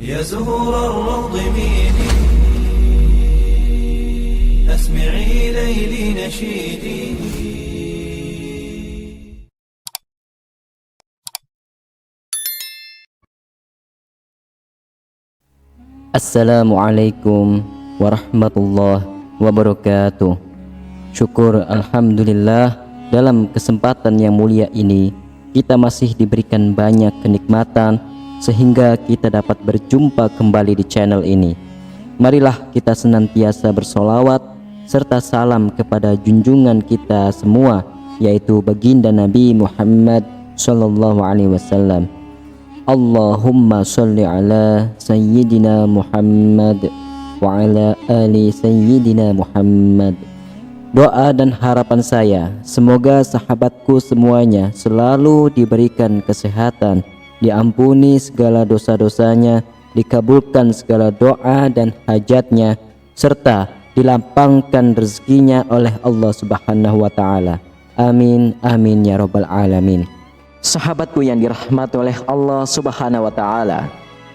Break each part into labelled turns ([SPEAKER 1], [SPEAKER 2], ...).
[SPEAKER 1] يا زهور الروض ميدي أسمعي ليلي نشيدي.
[SPEAKER 2] Assalamualaikum warahmatullahi wabarakatuh. Syukur alhamdulillah, dalam kesempatan yang mulia ini kita masih diberikan banyak kenikmatan sehingga kita dapat berjumpa kembali di channel ini. Marilah kita senantiasa bersolawat serta salam kepada junjungan kita semua, yaitu baginda Nabi Muhammad sallallahu alaihi wasallam. Allahumma sholli ala sayyidina Muhammad wa ala ali sayyidina Muhammad. Doa dan harapan saya, semoga sahabatku semuanya selalu diberikan kesehatan, diampuni segala dosa-dosanya, dikabulkan segala doa dan hajatnya, serta dilapangkan rezekinya oleh Allah Subhanahu wa ta'ala. Amin, amin ya rabbal alamin. Sahabatku yang dirahmati oleh Allah Subhanahu wa ta'ala,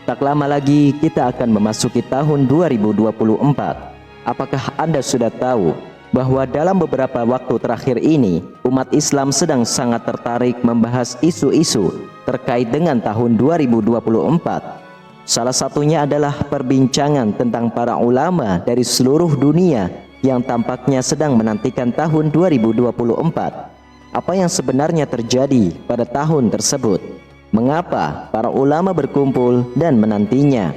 [SPEAKER 2] tak lama lagi kita akan memasuki tahun 2024. Apakah Anda sudah tahu bahwa dalam beberapa waktu terakhir ini umat Islam sedang sangat tertarik membahas isu-isu terkait dengan tahun 2024? Salah satunya adalah perbincangan tentang para ulama dari seluruh dunia yang tampaknya sedang menantikan tahun 2024. Apa yang sebenarnya terjadi pada tahun tersebut? Mengapa para ulama berkumpul dan menantinya?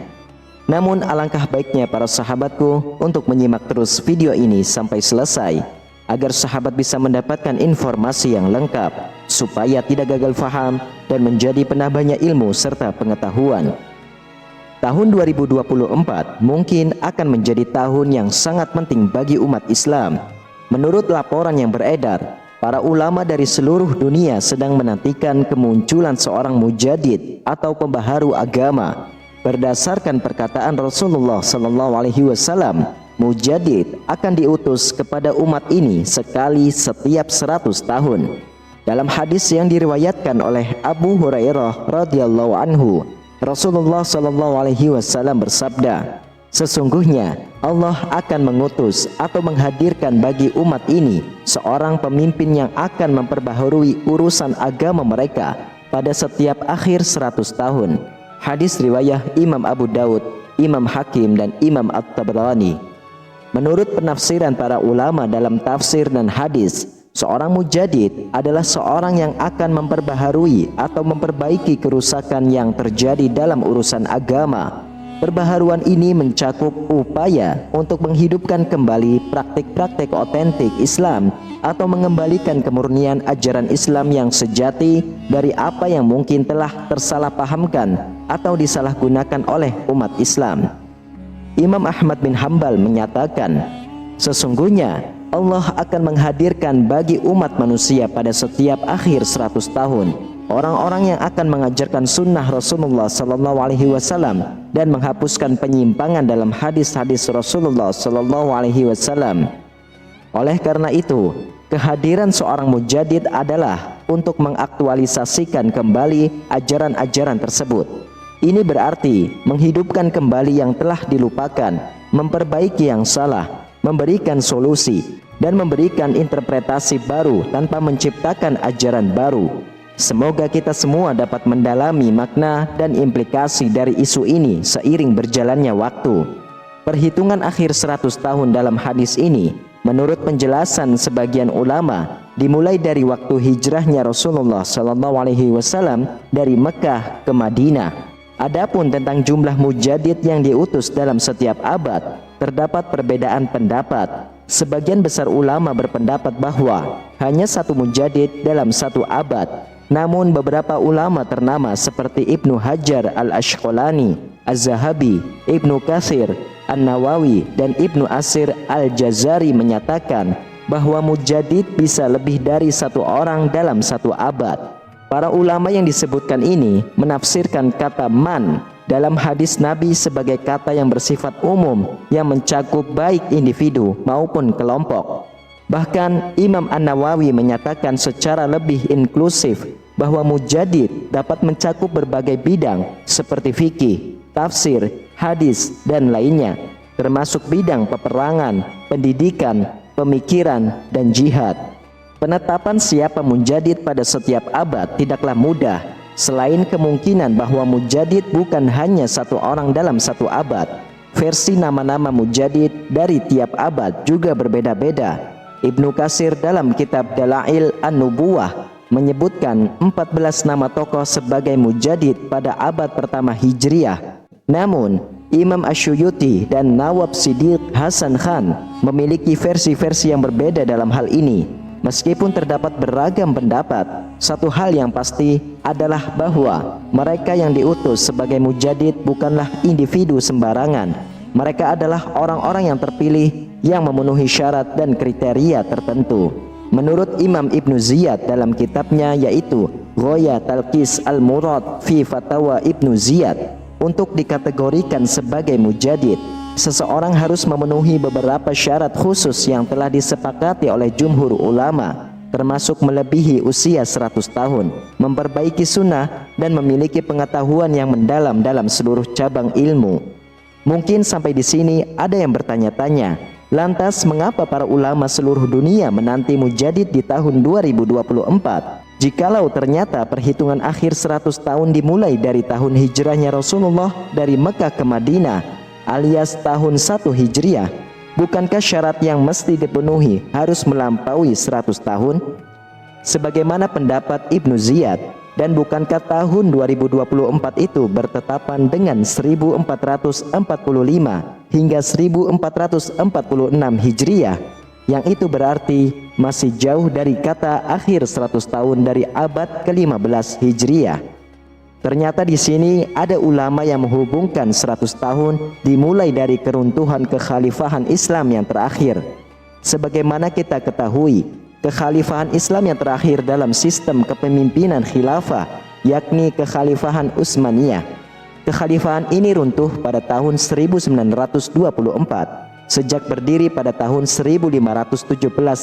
[SPEAKER 2] Namun alangkah baiknya para sahabatku untuk menyimak terus video ini sampai selesai, agar sahabat bisa mendapatkan informasi yang lengkap, supaya tidak gagal faham dan menjadi penambahnya ilmu serta pengetahuan. Tahun 2024 mungkin akan menjadi tahun yang sangat penting bagi umat Islam. Menurut laporan yang beredar, para ulama dari seluruh dunia sedang menantikan kemunculan seorang mujadid atau pembaharu agama. Berdasarkan perkataan Rasulullah SAW, mujadid akan diutus kepada umat ini sekali setiap 100 tahun. Dalam hadis yang diriwayatkan oleh Abu Hurairah radhiyallahu anhu, Rasulullah SAW bersabda, sesungguhnya Allah akan mengutus atau menghadirkan bagi umat ini seorang pemimpin yang akan memperbaharui urusan agama mereka pada setiap akhir 100 tahun. Hadis riwayat Imam Abu Daud, Imam Hakim dan Imam At-Tabrani. Menurut penafsiran para ulama dalam tafsir dan hadis, seorang mujadid adalah seorang yang akan memperbaharui atau memperbaiki kerusakan yang terjadi dalam urusan agama. Perbaharuan ini mencakup upaya untuk menghidupkan kembali praktik-praktik otentik Islam atau mengembalikan kemurnian ajaran Islam yang sejati dari apa yang mungkin telah tersalahpahamkan atau disalahgunakan oleh umat Islam. Imam Ahmad bin Hambal menyatakan, sesungguhnya Allah akan menghadirkan bagi umat manusia pada setiap akhir 100 tahun orang-orang yang akan mengajarkan sunnah Rasulullah SAW dan menghapuskan penyimpangan dalam hadis-hadis Rasulullah SAW. Oleh karena itu, kehadiran seorang mujadid adalah untuk mengaktualisasikan kembali ajaran-ajaran tersebut. Ini berarti menghidupkan kembali yang telah dilupakan, memperbaiki yang salah, memberikan solusi, dan memberikan interpretasi baru tanpa menciptakan ajaran baru. Semoga kita semua dapat mendalami makna dan implikasi dari isu ini seiring berjalannya waktu. Perhitungan akhir 100 tahun dalam hadis ini, menurut penjelasan sebagian ulama, dimulai dari waktu hijrahnya Rasulullah SAW dari Mekah ke Madinah. Adapun tentang jumlah mujadid yang diutus dalam setiap abad, terdapat perbedaan pendapat. Sebagian besar ulama berpendapat bahwa hanya satu mujadid dalam satu abad. Namun beberapa ulama ternama seperti Ibnu Hajar al-Ashqalani, Az-Zahabi, Ibnu Katsir, An-Nawawi, dan Ibnu Asir al-Jazari menyatakan bahwa mujadid bisa lebih dari satu orang dalam satu abad. Para ulama yang disebutkan ini menafsirkan kata man dalam hadis Nabi sebagai kata yang bersifat umum yang mencakup baik individu maupun kelompok. Bahkan Imam An-Nawawi menyatakan secara lebih inklusif bahwa mujadid dapat mencakup berbagai bidang seperti fikih,
[SPEAKER 3] tafsir, hadis, dan lainnya, termasuk bidang peperangan, pendidikan, pemikiran, dan jihad. Penetapan siapa mujadid pada setiap abad tidaklah mudah, selain kemungkinan bahwa mujadid bukan hanya satu orang dalam satu abad. Versi nama-nama mujadid dari tiap abad juga berbeda-beda. Ibnu Katsir dalam kitab Dalail An-Nubuwah menyebutkan 14 nama tokoh sebagai mujadid pada abad pertama Hijriah. Namun, Imam Asyuyuti dan Nawab Siddiq Hasan Khan memiliki versi-versi yang berbeda dalam hal ini. Meskipun terdapat beragam pendapat, satu hal yang pasti adalah bahwa mereka yang diutus sebagai mujadid bukanlah individu sembarangan. Mereka adalah orang-orang yang terpilih yang memenuhi syarat dan kriteria tertentu. Menurut Imam Ibnu Ziyad dalam kitabnya yaitu Ghoya Talqis Al-Murad fi Fatawa Ibnu Ziyad, untuk dikategorikan sebagai mujadid, seseorang harus memenuhi beberapa syarat khusus yang telah disepakati oleh jumhur ulama, termasuk melebihi usia 100 tahun, memperbaiki sunnah, dan memiliki pengetahuan yang mendalam dalam seluruh cabang ilmu. Mungkin sampai di sini ada yang bertanya-tanya, lantas mengapa para ulama seluruh dunia menanti mujadid di tahun 2024? Jikalau ternyata perhitungan akhir 100 tahun dimulai dari tahun hijrahnya Rasulullah dari Mekah ke Madinah, alias tahun 1 Hijriah, bukankah syarat yang mesti dipenuhi harus melampaui 100 tahun? Sebagaimana pendapat Ibnu Ziyad, dan bukankah tahun 2024 itu bertetapan dengan 1445 hingga 1446 Hijriah, yang itu berarti masih jauh dari kata akhir 100 tahun dari abad ke-15 Hijriah. Ternyata di sini ada ulama yang menghubungkan 100 tahun dimulai dari keruntuhan kekhalifahan Islam yang terakhir. Sebagaimana kita ketahui, kekhalifahan Islam yang terakhir dalam sistem kepemimpinan khilafah yakni kekhalifahan Utsmaniyah. Kekhalifahan ini runtuh pada tahun 1924 sejak berdiri pada tahun 1517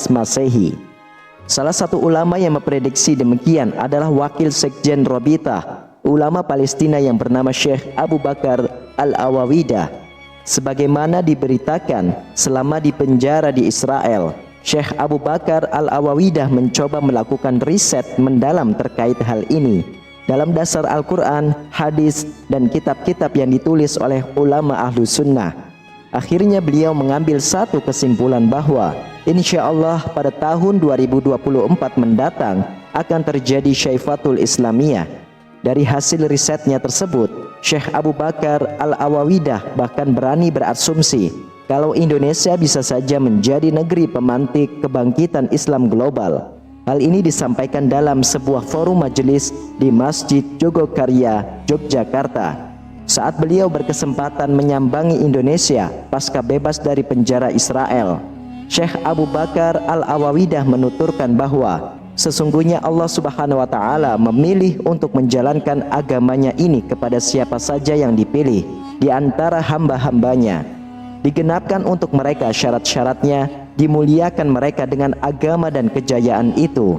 [SPEAKER 3] Masehi. Salah satu ulama yang memprediksi demikian adalah wakil sekjen Rabitah, ulama Palestina yang bernama Syekh Abu Bakar Al-Awawidah. Sebagaimana diberitakan, selama di penjara di Israel, Syekh Abu Bakar Al-Awawidah mencoba melakukan riset mendalam terkait hal ini dalam dasar Al-Quran, hadis, dan kitab-kitab yang ditulis oleh ulama ahlu sunnah. Akhirnya beliau mengambil satu kesimpulan bahwa insya Allah pada tahun 2024 mendatang akan terjadi Syaifatul Islamiyah. Dari hasil risetnya tersebut, Syekh Abu Bakar Al-Awawidah bahkan berani berasumsi kalau Indonesia bisa saja menjadi negeri pemantik kebangkitan Islam global. Hal ini disampaikan dalam sebuah forum majelis di Masjid Jogokarya, Yogyakarta, saat beliau berkesempatan menyambangi Indonesia pasca bebas dari penjara Israel. Syekh Abu Bakar Al-Awawidah menuturkan bahwa sesungguhnya Allah Subhanahu wa Ta'ala memilih untuk menjalankan agamanya ini kepada siapa saja yang dipilih di antara hamba-hambanya. Digenapkan untuk mereka syarat-syaratnya, dimuliakan mereka dengan agama dan kejayaan itu.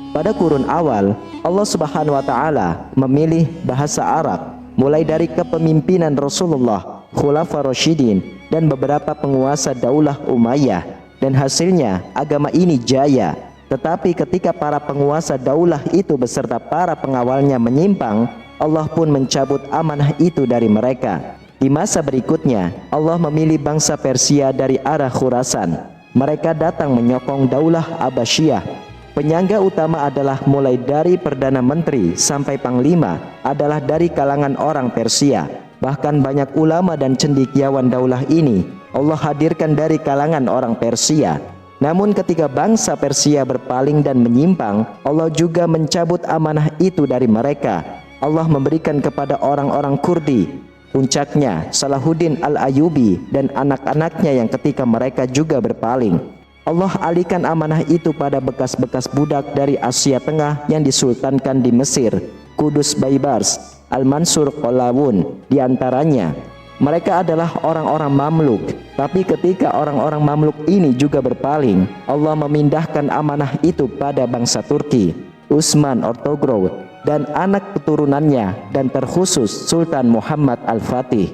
[SPEAKER 3] Pada kurun awal, Allah Subhanahu wa Ta'ala memilih bahasa Arab mulai dari kepemimpinan Rasulullah, Khulafa Rasyidin, dan beberapa penguasa Daulah Umayyah, dan hasilnya agama ini jaya. Tetapi ketika para penguasa daulah itu beserta para pengawalnya menyimpang, Allah pun mencabut amanah itu dari mereka. Di masa berikutnya, Allah memilih bangsa Persia dari arah Khurasan. Mereka datang menyokong Daulah Abbasiyah. Penyangga utama adalah mulai dari Perdana Menteri sampai Panglima adalah dari kalangan orang Persia. Bahkan banyak ulama dan cendekiawan daulah ini Allah hadirkan dari kalangan orang Persia. Namun ketika bangsa Persia berpaling dan menyimpang, Allah juga mencabut amanah itu dari mereka. Allah memberikan kepada orang-orang Kurdi. Puncaknya Salahuddin Al-Ayyubi dan anak-anaknya yang ketika mereka juga berpaling, Allah alihkan amanah itu pada bekas-bekas budak dari Asia Tengah yang disultankan di Mesir, Kudus Baibars, Al-Mansur Qalawun diantaranya. Mereka adalah orang-orang Mamluk. Tapi ketika orang-orang Mamluk ini juga berpaling, Allah memindahkan amanah itu pada bangsa Turki, Utsman Ortogrod, dan anak keturunannya, dan terkhusus Sultan Muhammad Al-Fatih.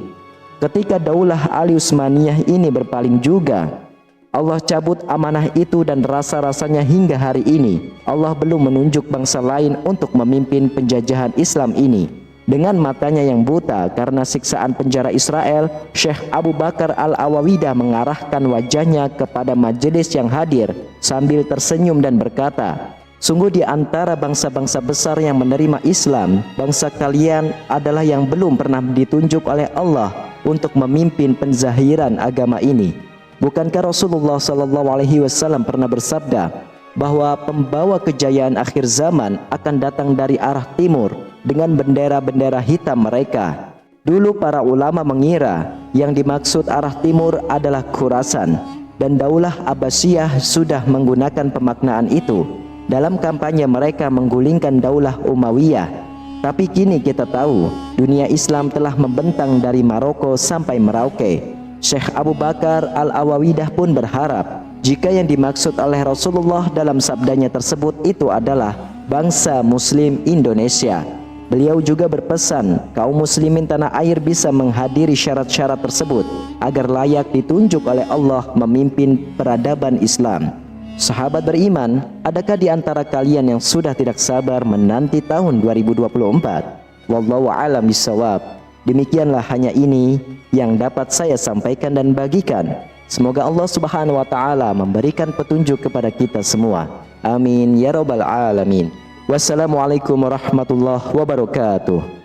[SPEAKER 3] Ketika Daulah Ali Utsmaniyah ini berpaling juga, Allah cabut amanah itu, dan rasa-rasanya hingga hari ini Allah belum menunjuk bangsa lain untuk memimpin penjajahan Islam ini. Dengan matanya yang buta karena siksaan penjara Israel, Syekh Abu Bakar Al-Awawidah mengarahkan wajahnya kepada majelis yang hadir sambil tersenyum dan berkata, "Sungguh di antara bangsa-bangsa besar yang menerima Islam, bangsa kalian adalah yang belum pernah ditunjuk oleh Allah untuk memimpin penzahiran agama ini." Bukankah Rasulullah SAW pernah bersabda bahwa pembawa kejayaan akhir zaman akan datang dari arah timur dengan bendera-bendera hitam mereka? Dulu para ulama mengira yang dimaksud arah timur adalah Khurasan, dan Daulah Abbasiyah sudah menggunakan pemaknaan itu dalam kampanye mereka menggulingkan Daulah Umayyah. Tapi kini kita tahu dunia Islam telah membentang dari Maroko sampai Merauke. Syekh Abu Bakar Al-Awawidah pun berharap jika yang dimaksud oleh Rasulullah dalam sabdanya tersebut itu adalah bangsa Muslim Indonesia. Beliau juga berpesan kaum muslimin tanah air bisa menghadiri syarat-syarat tersebut agar layak ditunjuk oleh Allah memimpin peradaban Islam. Sahabat beriman, adakah di antara kalian yang sudah tidak sabar menanti tahun 2024? Wallahu a'lam bishawab. Demikianlah hanya ini yang dapat saya sampaikan dan bagikan. Semoga Allah Subhanahu wa taala memberikan petunjuk kepada kita semua. Amin ya rabbal alamin. Wassalamualaikum warahmatullahi wabarakatuh.